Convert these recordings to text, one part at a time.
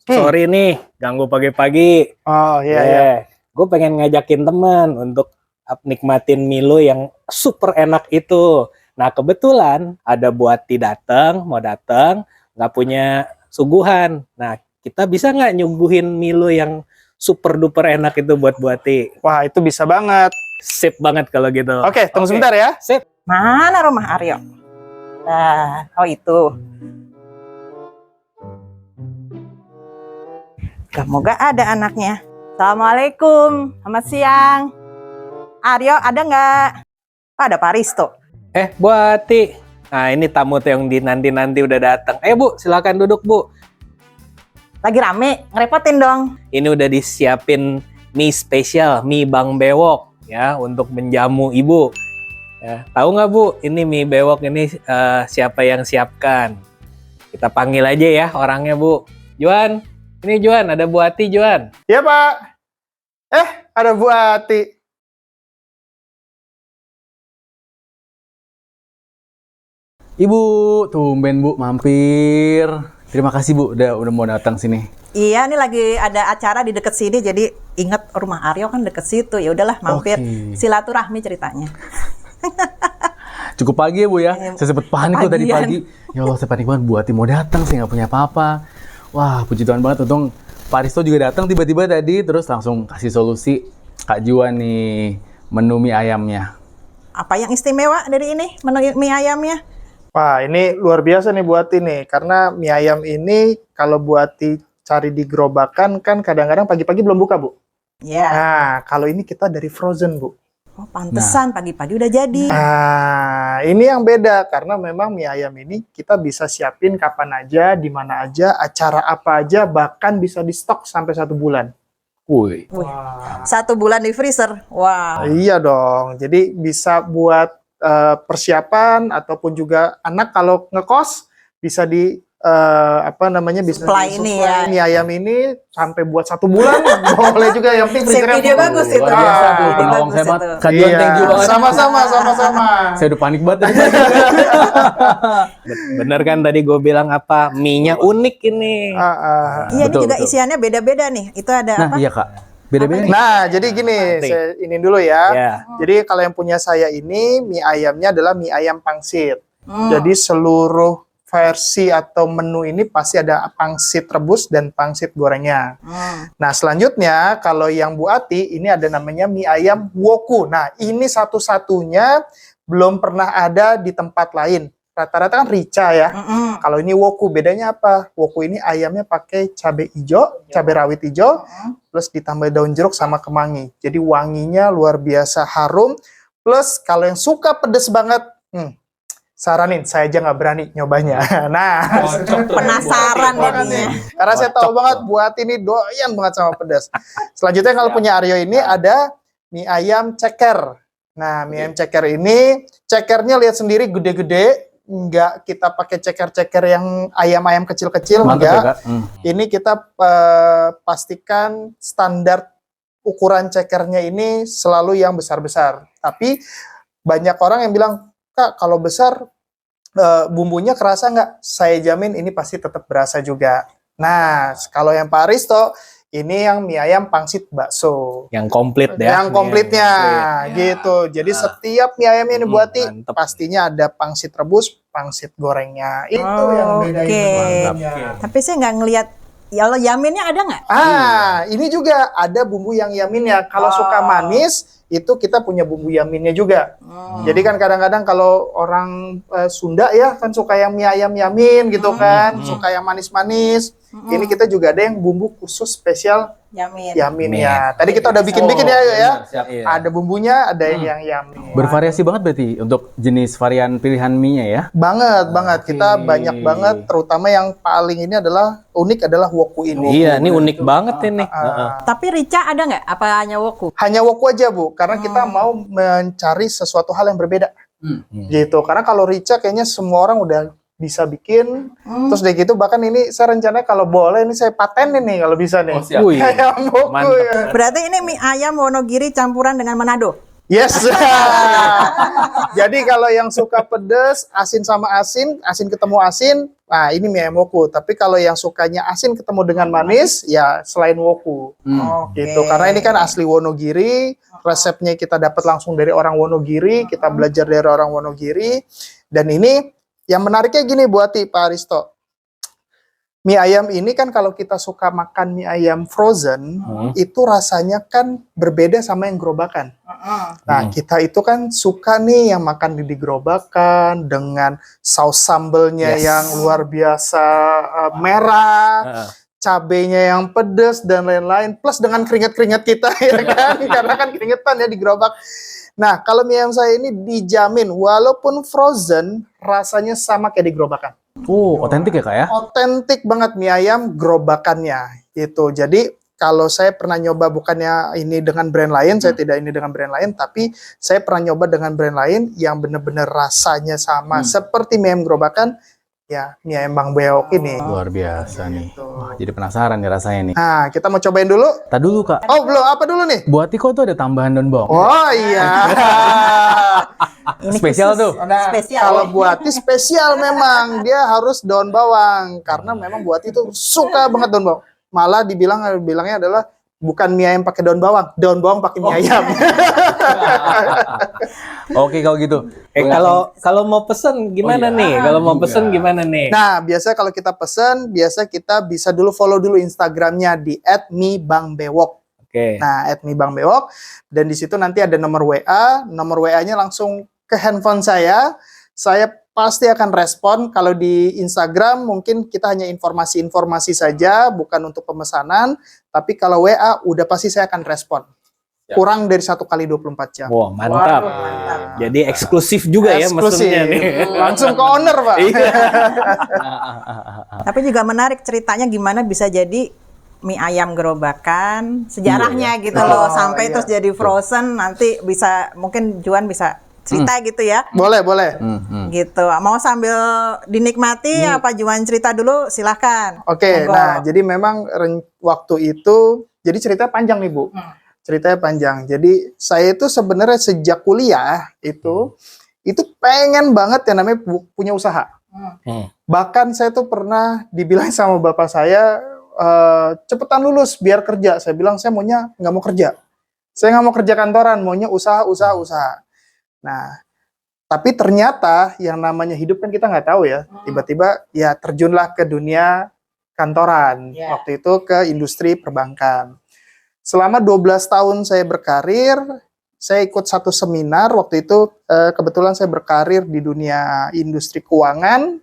Sorry nih, ganggu pagi-pagi. Oh iya. Gue pengen ngajakin teman untuk nikmatin Milo yang super enak itu. Nah kebetulan ada Buati mau datang, nggak punya suguhan. Nah kita bisa nggak nyuguhin Milo yang super duper enak itu buat Buati? Wah itu bisa banget. Sip banget kalau gitu. Oke, tunggu sebentar ya. Sip. Mana rumah Aryo? Nah, oh itu. Kamu gak ada anaknya. Assalamualaikum, selamat siang. Aryo ada nggak? Oh, ada Pak Risto. Buati. Nah ini tamu tuh yang dinanti-nanti udah datang. Bu, silakan duduk Bu. Lagi rame, ngerepotin dong. Ini udah disiapin mie spesial, mie Bang Bewok ya untuk menjamu Ibu. Ya, tahu nggak Bu, ini mie bewok ini siapa yang siapkan? Kita panggil aja ya orangnya Bu. Juan, ini Juan, ada Buati Juan. Iya Pak. Ada Buati. Ibu, tumben Bu mampir. Terima kasih Bu udah mau datang sini. Iya, nih lagi ada acara di deket sini, jadi inget rumah Aryo kan deket situ. Ya udahlah mampir. Oke. Silaturahmi ceritanya. Cukup pagi ya Bu ya. Iya, Saya sempat panik kok tadi kepagian. pagi. Ya Allah, saya panik banget. Buati mau datang, saya nggak punya apa-apa. Wah, puji Tuhan banget. Untung Pak Risto juga datang tiba-tiba tadi, terus langsung kasih solusi. Kak Juan nih, menu mie ayamnya. Apa yang istimewa dari ini menu mie ayamnya? Wah ini luar biasa nih Buati nih. Karena mie ayam ini kalau Buati cari di gerobakan kan kadang-kadang pagi-pagi belum buka Bu. Ya. Nah kalau ini kita dari frozen Bu. Oh, pantesan pagi-pagi udah jadi. Nah, ini yang beda karena memang mie ayam ini kita bisa siapin kapan aja, di mana aja, acara apa aja, bahkan bisa di stok sampai 1 bulan. Wih. Wih, 1 bulan di freezer. Wah. Iya dong. Jadi bisa buat persiapan ataupun juga anak kalau ngekos bisa di bisa Supply ini ya. mie ayam ini sampai buat 1 bulan boleh juga yang penting Save freezernya video full. bagus itu. Luar biasa tuh, Ide penolong bagus saya banget. itu. Kak Juan, Iya, thank you banget. sama-sama. Saya udah panik banget. Bener kan tadi gue bilang apa? Mie-nya unik ini. Iya, ini Betul, juga betul. isiannya beda-beda nih. Itu ada Nah apa? iya Kak, beda-beda nih. Nah, jadi gini, saya ini dulu ya. Ya. Jadi kalau yang punya saya ini mie ayamnya adalah mie ayam pangsit. Hmm. Jadi seluruh versi atau menu ini pasti ada pangsit rebus dan pangsit gorengnya. Nah, selanjutnya kalau yang Bu Ati ini ada namanya mie ayam woku. Nah, ini satu-satunya belum pernah ada di tempat lain. Rata-rata kan rica ya. Kalau ini woku, bedanya apa? Woku ini ayamnya pakai cabai hijau, cabai rawit hijau, plus ditambah daun jeruk sama kemangi. Jadi wanginya luar biasa harum. Plus kalau yang suka pedes banget, saranin, saya aja nggak berani nyobanya. Nah, Penasaran jadinya. karena saya tahu banget buat ini doyan banget sama pedas. Selanjutnya kalau punya Aryo ini ada mie ayam ceker. Nah, mie ayam ceker ini, cekernya lihat sendiri gede-gede. Enggak kita pakai ceker-ceker yang ayam-ayam kecil-kecil, Mantap ya enggak. Kak. Ini kita pastikan standar ukuran cekernya ini selalu yang besar-besar. Tapi banyak orang yang bilang, Kak, kalau besar bumbunya kerasa nggak? Saya jamin ini pasti tetap berasa juga. Nah, kalau yang Pak Risto, ini yang mie ayam pangsit bakso. Yang komplit ya. Yang komplitnya, gitu. Jadi setiap mie ayamnya ini Buati, mantep. pastinya ada pangsit rebus, pangsit gorengnya. Itu yang beda. Oke. Tapi saya nggak ngelihat. Kalau yaminnya ada nggak? Ini juga ada bumbu yang yaminnya. Kalau suka manis, itu kita punya bumbu yaminnya juga. Jadi kan kadang-kadang kalau orang Sunda ya kan suka yang mie ayam yamin gitu kan, suka yang manis-manis. Ini kita juga ada yang bumbu khusus spesial Yamin. yaminnya. Tadi kita udah bikin-bikin ya, ya. Siap. Iya. Ada bumbunya, ada yang yamin. Bervariasi banget berarti untuk jenis varian pilihan mie-nya ya. Banget. Kita banyak banget, terutama yang paling ini adalah unik adalah woku ini. Iya, ini unik banget ini. Tapi rica ada nggak? Apa hanya woku? Hanya woku aja Bu, karena kita mau mencari sesuatu hal yang berbeda. Gitu, karena kalau rica kayaknya semua orang udah bisa bikin. Terus dari gitu bahkan ini saya rencananya kalau boleh ini saya patenin nih kalau bisa nih. Oh, siap. Wih, Ayam woku mantep. ya. Berarti ini mie ayam Wonogiri campuran dengan Manado. Yes. Jadi kalau yang suka pedas, asin sama asin, asin ketemu asin, nah ini mie ayam woku. Tapi kalau yang sukanya asin ketemu dengan manis, ya selain woku. Gitu. Karena ini kan asli Wonogiri, resepnya kita dapat langsung dari orang Wonogiri, kita belajar dari orang Wonogiri. Dan ini yang menariknya gini Bu Ati, Pak Aristo. Mie ayam ini kan kalau kita suka makan mie ayam frozen, itu rasanya kan berbeda sama yang gerobakan. Nah, kita itu kan suka nih yang makan di gerobakan dengan saus sambelnya yang luar biasa merah, cabenya yang pedas dan lain-lain, plus dengan keringat-keringat kita ya kan, karena kan keringetan ya di gerobak. Nah, kalau mie ayam saya ini dijamin walaupun frozen rasanya sama kayak di gerobakan. Otentik ya Kak ya? Otentik banget mie ayam gerobakannya gitu. Jadi kalau saya pernah nyoba bukannya ini dengan brand lain, saya tidak ini dengan brand lain, tapi saya pernah nyoba dengan brand lain yang benar-benar rasanya sama seperti mie ayam gerobakan, ya mie ayam Bang Beok ini. Luar biasa nih. Wah, jadi penasaran nih rasanya nih. Nah, kita mau cobain dulu. Tadi dulu Kak, Oh, belum. Apa dulu nih? buat Tiko tuh ada tambahan daun bawang. Oh iya. Ini Spesial khusus. tuh. Nah, Spesial. kalau Buati spesial memang dia harus daun bawang karena memang Buati itu suka banget daun bawang. Malah bilangnya adalah bukan mie ayam pakai daun bawang pakai mie ayam. Oke kalau gitu. Kalau mau pesen gimana nih? Kalau mau pesen gimana nih? Nah, biasa kalau kita pesen, biasa kita bisa dulu follow dulu Instagramnya di @mibangbewok. Oke. Nah, @mibangbewok dan di situ nanti ada nomor WA, nomor WA-nya langsung ke handphone saya pasti akan respon. Kalau di Instagram mungkin kita hanya informasi-informasi saja, bukan untuk pemesanan, tapi kalau WA udah pasti saya akan respon. Kurang dari 1 kali 24 jam. Wah, mantap. Jadi eksklusif juga ya Eksklusif. mesennya nih. Langsung ke owner, Pak. Tapi juga menarik ceritanya gimana bisa jadi mie ayam gerobakan, sejarahnya gitu loh, sampai terus jadi frozen, nanti bisa, mungkin Juan bisa cerita gitu ya. Boleh. Gitu. Mau sambil dinikmati apa Juan cerita dulu, silahkan. Oke, Monggo. nah jadi memang waktu itu, jadi cerita panjang nih Bu. Ceritanya panjang. Jadi saya itu sebenarnya sejak kuliah itu pengen banget yang namanya punya usaha. Bahkan saya tuh pernah dibilang sama bapak saya, cepetan lulus biar kerja. Saya bilang saya maunya nggak mau kerja. Saya nggak mau kerja kantoran, maunya usaha. Nah, tapi ternyata yang namanya hidup kan kita nggak tahu ya. Tiba-tiba ya terjunlah ke dunia kantoran. Waktu itu ke industri perbankan. Selama 12 tahun saya berkarir, saya ikut satu seminar. Waktu itu kebetulan saya berkarir di dunia industri keuangan.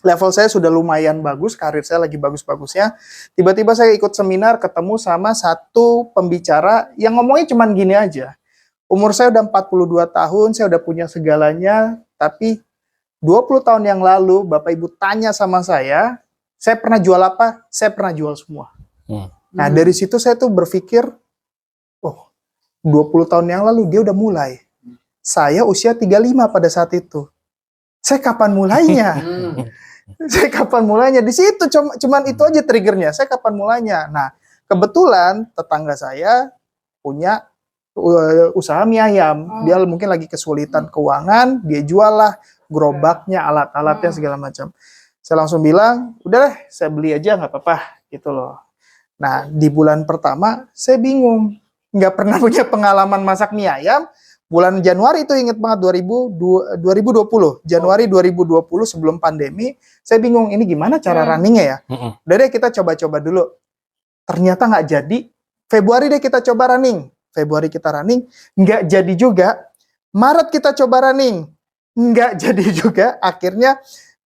Level saya sudah lumayan bagus, karir saya lagi bagus-bagusnya. Tiba-tiba saya ikut seminar, ketemu sama satu pembicara yang ngomongnya cuman gini aja. Umur saya udah 42 tahun, saya udah punya segalanya, tapi 20 tahun yang lalu Bapak Ibu tanya sama saya pernah jual apa? Saya pernah jual semua. Nah, dari situ saya tuh berpikir, 20 tahun yang lalu dia udah mulai. Saya usia 35 pada saat itu. Saya kapan mulainya? Di situ cuman itu aja triggernya. Saya kapan mulainya? Nah, kebetulan tetangga saya punya usaha mie ayam. Dia mungkin lagi kesulitan keuangan, dia jual lah gerobaknya, alat-alatnya segala macam. Saya langsung bilang, udah deh, saya beli aja nggak apa-apa gitu loh. Nah, di bulan pertama saya bingung, nggak pernah punya pengalaman masak mie ayam. Bulan Januari itu inget banget 2020, Januari 2020 sebelum pandemi, saya bingung ini gimana cara runningnya ya. Udah deh kita coba-coba dulu. Ternyata nggak jadi. Februari deh kita coba running. Februari kita running, nggak jadi juga. Maret kita coba running, nggak jadi juga. Akhirnya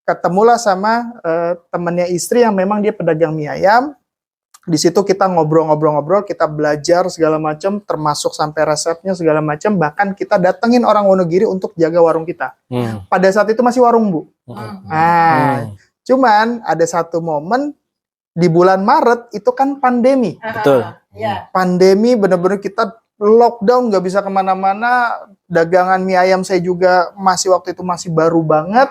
ketemulah sama temannya istri yang memang dia pedagang mie ayam. Di situ kita ngobrol-ngobrol, kita belajar segala macam, termasuk sampai resepnya segala macam. Bahkan kita datengin orang Wonogiri untuk jaga warung kita. Pada saat itu masih warung Bu. Nah, cuman ada satu momen di bulan Maret itu kan pandemi. Betul. Pandemi bener-bener kita lockdown, nggak bisa kemana-mana. Dagangan mie ayam saya juga waktu itu masih baru banget.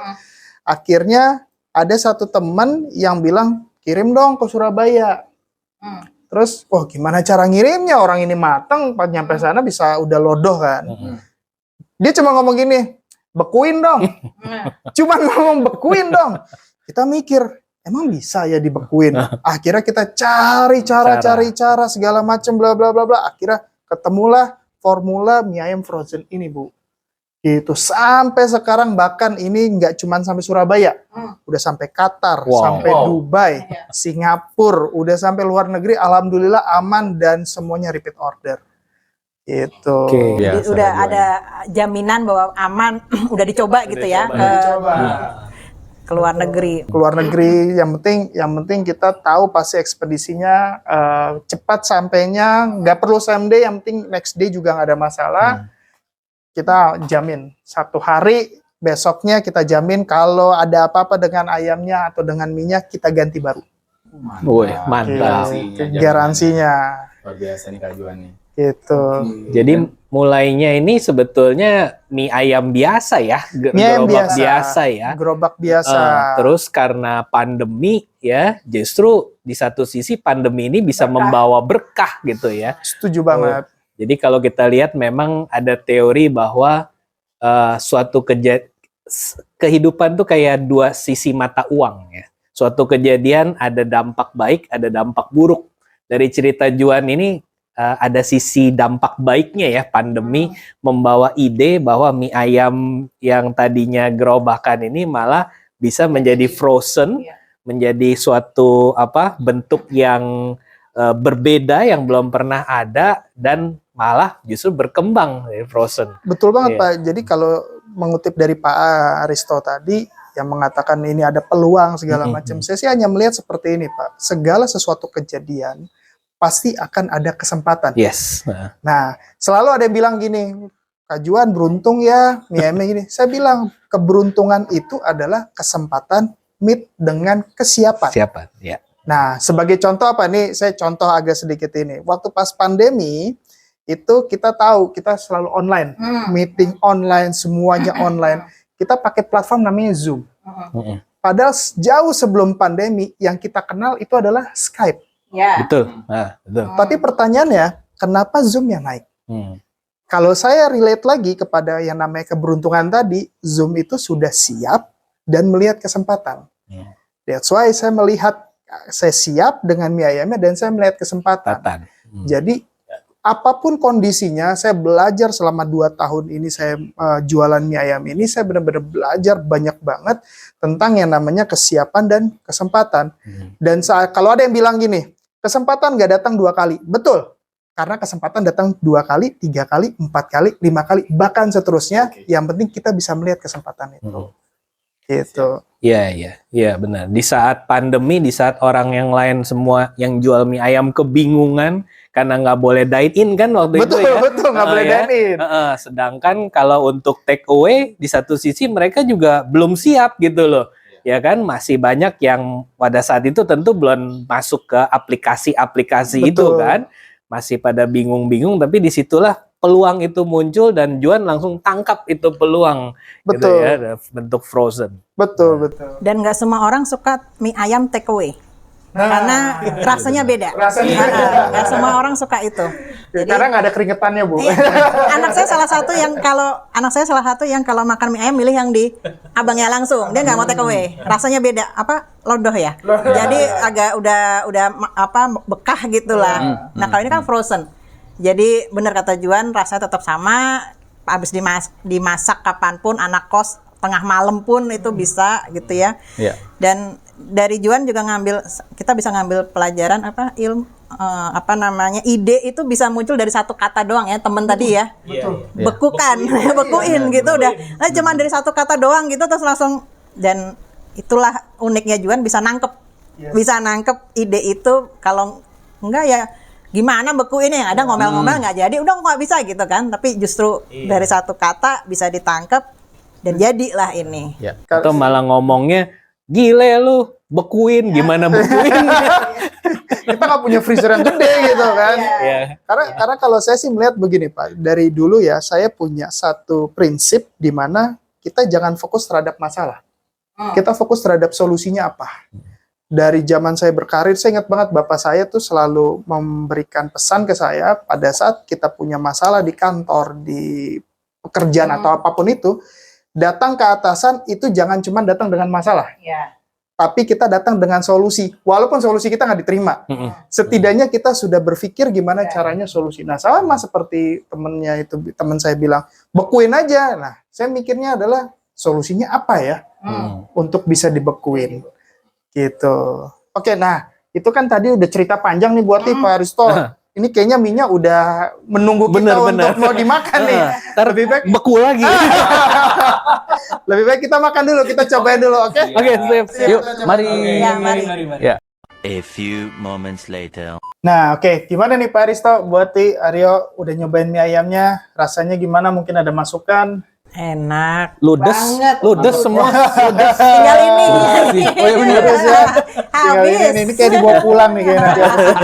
Akhirnya ada satu teman yang bilang, kirim dong ke Surabaya. Terus, wah gimana cara ngirimnya? Orang ini mateng, pas nyampe sana bisa udah lodoh kan. Dia cuma ngomong gini, bekuin dong. Cuma ngomong bekuin dong. Kita mikir, emang bisa ya dibekuin? Akhirnya kita cari cara segala macam bla bla bla bla. Akhirnya ketemulah formula mie ayam frozen ini, Bu. Gitu. Sampai sekarang bahkan ini nggak cuma sampai Surabaya. Udah sampai Qatar, sampai Dubai, Singapura, udah sampai luar negeri. Alhamdulillah aman dan semuanya repeat order. Gitu. Oke. Jadi udah ada jaminan bahwa aman, udah dicoba gitu ya ke luar negeri. Keluar negeri, yang penting kita tahu pasti ekspedisinya cepat sampainya, nggak perlu same day, yang penting next day juga nggak ada masalah. Kita jamin 1 hari, besoknya kita jamin kalau ada apa-apa dengan ayamnya atau dengan minyak kita ganti baru. Woi, mantap. Garansinya. Luar biasa nih Kak Juan nih. Gitu. Jadi mulainya ini sebetulnya mie ayam biasa ya, Mie ayam gerobak biasa. ya. Gerobak biasa. Terus karena pandemi ya, justru di satu sisi pandemi ini bisa membawa berkah gitu ya. Setuju banget. Jadi kalau kita lihat memang ada teori bahwa suatu kehidupan tuh kayak 2 sisi mata uang ya. Suatu kejadian ada dampak baik, ada dampak buruk. Dari cerita Juan ini ada sisi dampak baiknya ya, pandemi membawa ide bahwa mie ayam yang tadinya gerobakan ini malah bisa menjadi frozen, menjadi suatu bentuk yang berbeda yang belum pernah ada dan malah justru berkembang dari frozen. Betul banget Iya. Pak. Jadi kalau mengutip dari Pak Aristo tadi yang mengatakan ini ada peluang segala macam, saya sih hanya melihat seperti ini Pak. Segala sesuatu kejadian pasti akan ada kesempatan. Yes. Nah, selalu ada yang bilang gini, Kak Juan beruntung ya, mie ayamnya gini. Saya bilang keberuntungan itu adalah kesempatan meet dengan kesiapan. Siapa? Ya. Nah, sebagai contoh apa nih? Saya contoh agak sedikit ini. Waktu pas pandemi itu kita tahu kita selalu online, meeting online, semuanya online. Kita pakai platform namanya Zoom. Padahal jauh sebelum pandemi yang kita kenal itu adalah Skype. Ya. Betul. Betul. Tapi pertanyaannya, kenapa Zoom yang naik? Kalau saya relate lagi kepada yang namanya keberuntungan tadi, Zoom itu sudah siap dan melihat kesempatan. That's why saya siap dengan mie ayamnya dan saya melihat kesempatan. Jadi apapun kondisinya, saya belajar selama 2 tahun ini saya jualan mie ayam ini, saya benar-benar belajar banyak banget tentang yang namanya kesiapan dan kesempatan. Dan kalau ada yang bilang gini, kesempatan nggak datang 2 kali, betul. Karena kesempatan datang 2 kali, 3 kali, 4 kali, 5 kali, bahkan seterusnya. Yang penting kita bisa melihat kesempatan itu. Gitu. Iya benar. Di saat pandemi, di saat orang yang lain semua yang jual mie ayam kebingungan karena nggak boleh dine in kan waktu itu ya. Betul, nggak boleh dine in. Sedangkan kalau untuk take away di satu sisi mereka juga belum siap gitu loh. Ya kan, masih banyak yang pada saat itu tentu belum masuk ke aplikasi-aplikasi itu kan. Masih pada bingung-bingung, tapi disitulah peluang itu muncul dan Juan langsung tangkap itu peluang. Betul. Gitu ya, bentuk frozen. Betul. Dan nggak semua orang suka mie ayam take away. Karena rasanya beda. Nggak semua orang suka itu. Karena nggak ada keringetannya, Bu. Iya. Anak saya salah satu yang kalau makan mie ayam milih yang di abangnya langsung. Dia nggak mau take away. Rasanya beda. Lodoh ya. Jadi agak udah bekah gitulah. Nah, kalau ini kan frozen. Jadi benar kata Juan, rasanya tetap sama. Habis dimasak kapanpun, anak kos tengah malam pun itu bisa gitu ya. Iya. Dan dari Juan juga kita bisa ngambil pelajaran ide itu bisa muncul dari satu kata doang ya, temen tadi ya. Bekukan, bekuin gitu udah. Cuman dari satu kata doang gitu terus langsung, dan itulah uniknya Juan bisa nangkep ide itu. Kalau enggak ya gimana bekuin yang ada ngomel-ngomel nggak jadi, udah nggak bisa gitu kan. Tapi justru dari satu kata bisa ditangkep dan jadilah ini. Atau malah ngomongnya, gile lu, bekuin, gimana bekuin? Kita nggak punya freezer yang gede gitu kan. Karena kalau saya sih melihat begini Pak, dari dulu ya saya punya satu prinsip di mana kita jangan fokus terhadap masalah. Kita fokus terhadap solusinya apa. dari zaman saya berkarir, saya ingat banget bapak saya tuh selalu memberikan pesan ke saya pada saat kita punya masalah di kantor, di pekerjaan atau apapun itu, datang ke atasan itu jangan cuma datang dengan masalah, Ya. tapi kita datang dengan solusi. Walaupun solusi kita nggak diterima, setidaknya kita sudah berpikir gimana caranya solusi. Nah, sama seperti teman saya bilang, bekuin aja. Nah, saya mikirnya adalah solusinya apa ya untuk bisa dibekuin. Gitu. Oke, nah itu kan tadi udah cerita panjang nih buat Pak Aristo. Ini kayaknya mie-nya udah menunggu kita untuk mau dimakan nih. Lebih baik beku lagi. lebih baik kita makan dulu, kita cobain dulu, oke? Oke, sip. Yuk, mari. Ya, mari. Ya. A few moments later. Nah, oke. Gimana nih Pak Aristo? Buat Aryo udah nyobain mie ayamnya, rasanya gimana? Mungkin ada masukan? Enak Ludes, banget. ludes semua. Ludes. Tinggal ini. Oh iya bener. Tinggal Habis. ini kayak dibawa pulang nih kayak nanti.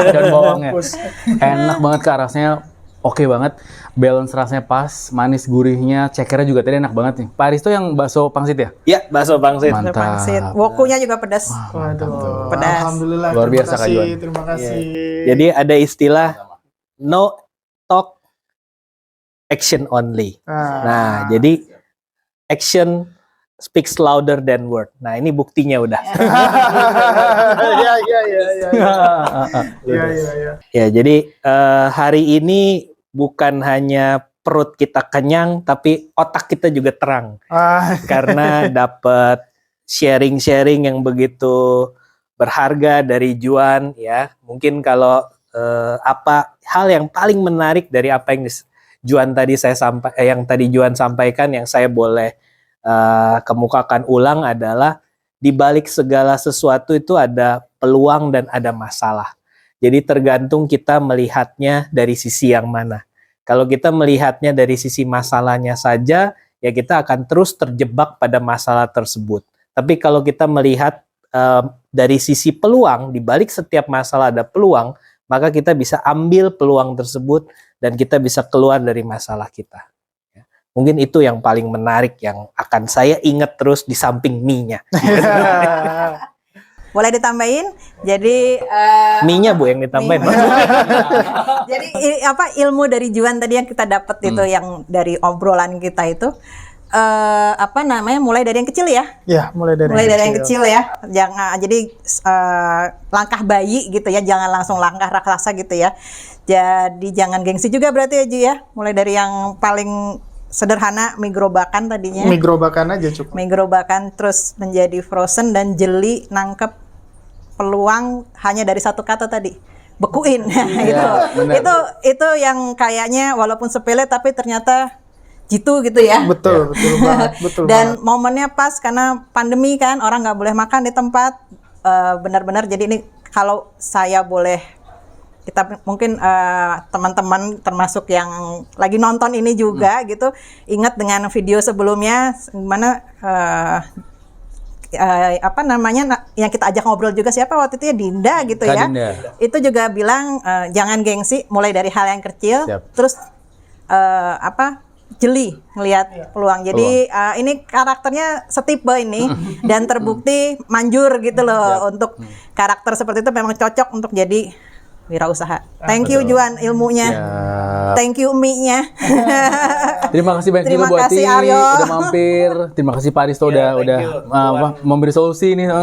Dan bawangnya. Mampus. Enak banget Kak, rasanya oke banget. Balance rasanya pas, manis gurihnya, cekernya juga tadi enak banget nih. Pak Aristo yang bakso pangsit ya? Ya, bakso pangsit. Mantap. Pangsit. Wokunya juga pedas. Waduh, Pedas. alhamdulillah. Luar biasa, Kak Yuan. Terima kasih. Jadi ada istilah no talk, action only. Nah, jadi action speaks louder than word. Nah, ini buktinya udah. ya. Ya, jadi hari ini bukan hanya perut kita kenyang, tapi otak kita juga terang. Karena dapat sharing-sharing yang begitu berharga dari Juan, ya. Mungkin kalau apa hal yang paling menarik dari apa yang Juan tadi yang tadi Juan sampaikan, yang saya boleh kemukakan ulang adalah di balik segala sesuatu itu ada peluang dan ada masalah. Jadi tergantung kita melihatnya dari sisi yang mana. Kalau kita melihatnya dari sisi masalahnya saja, ya kita akan terus terjebak pada masalah tersebut. Tapi kalau kita melihat dari sisi peluang, di balik setiap masalah ada peluang, maka kita bisa ambil peluang tersebut dan kita bisa keluar dari masalah kita. Ya. Mungkin itu yang paling menarik yang akan saya ingat terus di samping mie-nya. Boleh ditambahin? Jadi Mie-nya Bu yang ditambahin. jadi ilmu dari Juan tadi yang kita dapat itu yang dari obrolan kita itu mulai dari yang kecil ya. Ya, mulai dari yang kecil ya. Jangan jadi langkah bayi gitu ya, jangan langsung langkah raksasa gitu ya. Jadi jangan gengsi juga berarti ya Ji ya. Mulai dari yang paling sederhana, mie gerobakan tadinya. Mie gerobakan aja cukup. Mie gerobakan terus menjadi frozen dan jeli, nangkep peluang hanya dari satu kata tadi. Bekuin. Itu yang kayaknya walaupun sepele tapi ternyata jitu gitu ya. Betul banget, betul Dan banget. momennya pas karena pandemi kan, orang nggak boleh makan di tempat. Benar-benar jadi ini kalau saya boleh, kita mungkin teman-teman termasuk yang lagi nonton ini juga gitu, ingat dengan video sebelumnya gimana yang kita ajak ngobrol juga siapa waktu itu ya, Dinda gitu Kak ya. Dinda. Itu juga bilang jangan gengsi, mulai dari hal yang kecil. Siap. Terus jeli ngelihat peluang. Jadi ini karakternya setipe ini dan terbukti manjur gitu loh. Untuk karakter seperti itu memang cocok untuk jadi wirausaha. Thank you Juan ilmunya. Thank you mie-nya. Terima kasih banyak Terima juga buat kasih, Aryo. udah mampir. Terima kasih Pak Aristo udah memberi solusi nih.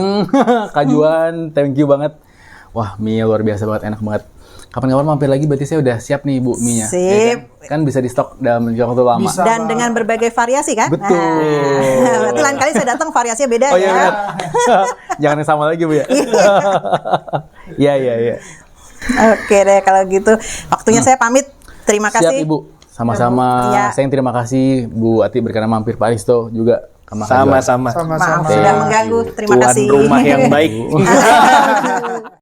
Kak Juan, thank you banget. Wah, mie luar biasa banget, enak banget. Kapan-kapan mampir lagi, berarti saya udah siap nih Bu mie-nya. Sip. Ya kan bisa di stok dalam waktu lama. Bisa. Dan dengan berbagai variasi kan? Betul. Nah, berarti lain kali saya datang variasinya beda Oh ya. iya, jangan yang sama lagi Bu ya. Iya. Oke deh kalau gitu. Waktunya saya pamit. Terima Siap kasih. Ibu. Sama-sama. Iya. Saya yang terima kasih Bu Ati berkenan mampir, Pak Aristo juga. Sama-sama. Maaf sudah mengganggu. Terima Tuan kasih. rumah yang baik.